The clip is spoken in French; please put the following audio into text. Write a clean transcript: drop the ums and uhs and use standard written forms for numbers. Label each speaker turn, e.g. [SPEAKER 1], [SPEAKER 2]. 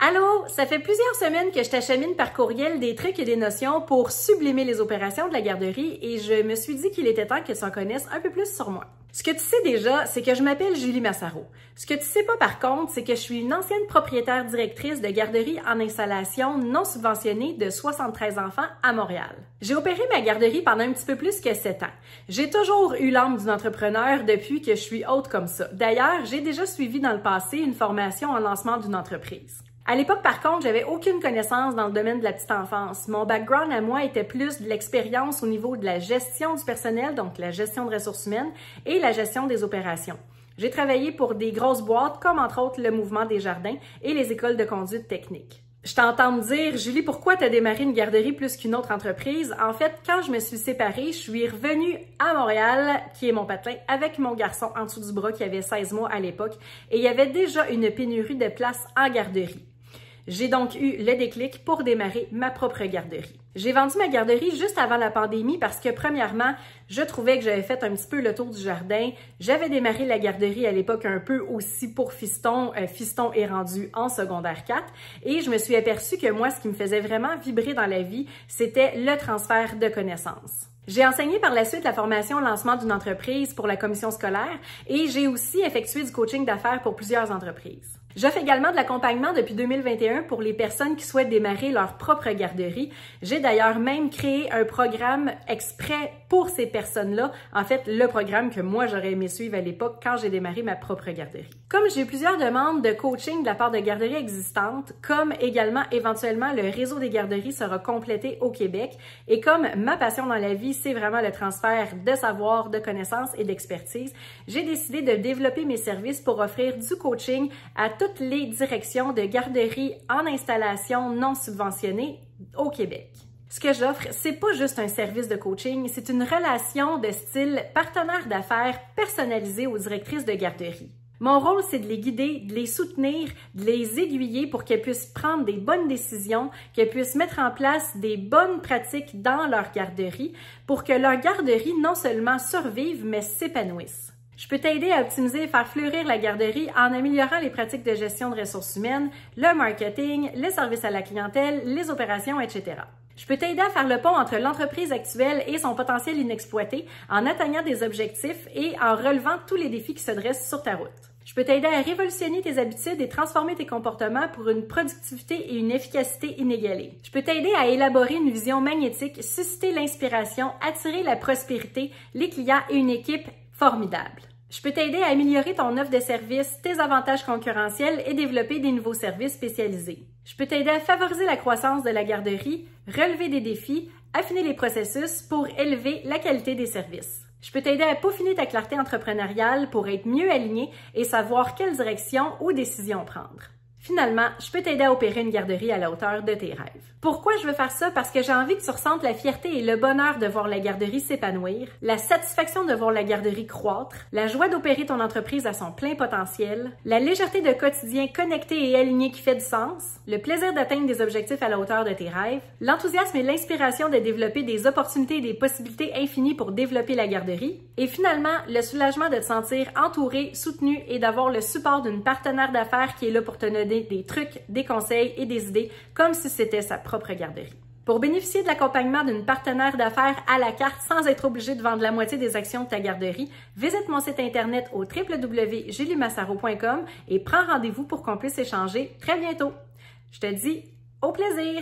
[SPEAKER 1] Allô, ça fait plusieurs semaines que je t'achemine par courriel des trucs et des notions pour sublimer les opérations de la garderie et je me suis dit qu'il était temps que tu en connaisses un peu plus sur moi. Ce que tu sais déjà, c'est que je m'appelle Julie Massaro. Ce que tu sais pas par contre, c'est que je suis une ancienne propriétaire directrice de garderie en installation non subventionnée de 73 enfants à Montréal. J'ai opéré ma garderie pendant un petit peu plus que 7 ans. J'ai toujours eu l'âme d'une entrepreneur depuis que je suis haute comme ça. D'ailleurs, j'ai déjà suivi dans le passé une formation en lancement d'une entreprise. À l'époque, par contre, j'avais aucune connaissance dans le domaine de la petite enfance. Mon background à moi était plus de l'expérience au niveau de la gestion du personnel, donc la gestion de ressources humaines, et la gestion des opérations. J'ai travaillé pour des grosses boîtes, comme entre autres le Mouvement des Jardins et les écoles de conduite technique. Je t'entends me dire, Julie, pourquoi tu as démarré une garderie plus qu'une autre entreprise? En fait, quand je me suis séparée, je suis revenue à Montréal, qui est mon patelin, avec mon garçon en dessous du bras qui avait 16 mois à l'époque, et il y avait déjà une pénurie de places en garderie. J'ai donc eu le déclic pour démarrer ma propre garderie. J'ai vendu ma garderie juste avant la pandémie parce que, premièrement, je trouvais que j'avais fait un petit peu le tour du jardin. J'avais démarré la garderie à l'époque un peu aussi pour Fiston. Fiston est rendu en secondaire 4 et je me suis aperçue que moi, ce qui me faisait vraiment vibrer dans la vie, c'était le transfert de connaissances. J'ai enseigné par la suite la formation lancement d'une entreprise pour la commission scolaire et j'ai aussi effectué du coaching d'affaires pour plusieurs entreprises. J'offre également de l'accompagnement depuis 2021 pour les personnes qui souhaitent démarrer leur propre garderie. J'ai d'ailleurs même créé un programme exprès pour ces personnes-là. En fait, le programme que moi, j'aurais aimé suivre à l'époque quand j'ai démarré ma propre garderie. Comme j'ai eu plusieurs demandes de coaching de la part de garderies existantes, comme également éventuellement le réseau des garderies sera complété au Québec et comme ma passion dans la vie, c'est vraiment le transfert de savoir, de connaissances et d'expertise, j'ai décidé de développer mes services pour offrir du coaching à toutes les directions de garderies en installation non subventionnées au Québec. Ce que j'offre, c'est pas juste un service de coaching, c'est une relation de style partenaire d'affaires personnalisée aux directrices de garderie. Mon rôle, c'est de les guider, de les soutenir, de les aiguiller pour qu'elles puissent prendre des bonnes décisions, qu'elles puissent mettre en place des bonnes pratiques dans leur garderie pour que leur garderie non seulement survive, mais s'épanouisse. Je peux t'aider à optimiser et faire fleurir la garderie en améliorant les pratiques de gestion de ressources humaines, le marketing, le service à la clientèle, les opérations, etc. Je peux t'aider à faire le pont entre l'entreprise actuelle et son potentiel inexploité en atteignant des objectifs et en relevant tous les défis qui se dressent sur ta route. Je peux t'aider à révolutionner tes habitudes et transformer tes comportements pour une productivité et une efficacité inégalées. Je peux t'aider à élaborer une vision magnétique, susciter l'inspiration, attirer la prospérité, les clients et une équipe formidable. Je peux t'aider à améliorer ton offre de services, tes avantages concurrentiels et développer des nouveaux services spécialisés. Je peux t'aider à favoriser la croissance de la garderie, relever des défis, affiner les processus pour élever la qualité des services. Je peux t'aider à peaufiner ta clarté entrepreneuriale pour être mieux aligné et savoir quelle direction ou décision prendre. Finalement, je peux t'aider à opérer une garderie à la hauteur de tes rêves. Pourquoi je veux faire ça? Parce que j'ai envie que tu ressentes la fierté et le bonheur de voir la garderie s'épanouir, la satisfaction de voir la garderie croître, la joie d'opérer ton entreprise à son plein potentiel, la légèreté de quotidien connecté et aligné qui fait du sens, le plaisir d'atteindre des objectifs à la hauteur de tes rêves, l'enthousiasme et l'inspiration de développer des opportunités et des possibilités infinies pour développer la garderie, et finalement, le soulagement de te sentir entouré, soutenu et d'avoir le support d'une partenaire d'affaires qui est là pour te donner des trucs, des conseils et des idées comme si c'était sa propre garderie. Pour bénéficier de l'accompagnement d'une partenaire d'affaires à la carte sans être obligé de vendre la moitié des actions de ta garderie, visite mon site internet au www.juliemassaro.com et prends rendez-vous pour qu'on puisse échanger très bientôt. Je te dis au plaisir!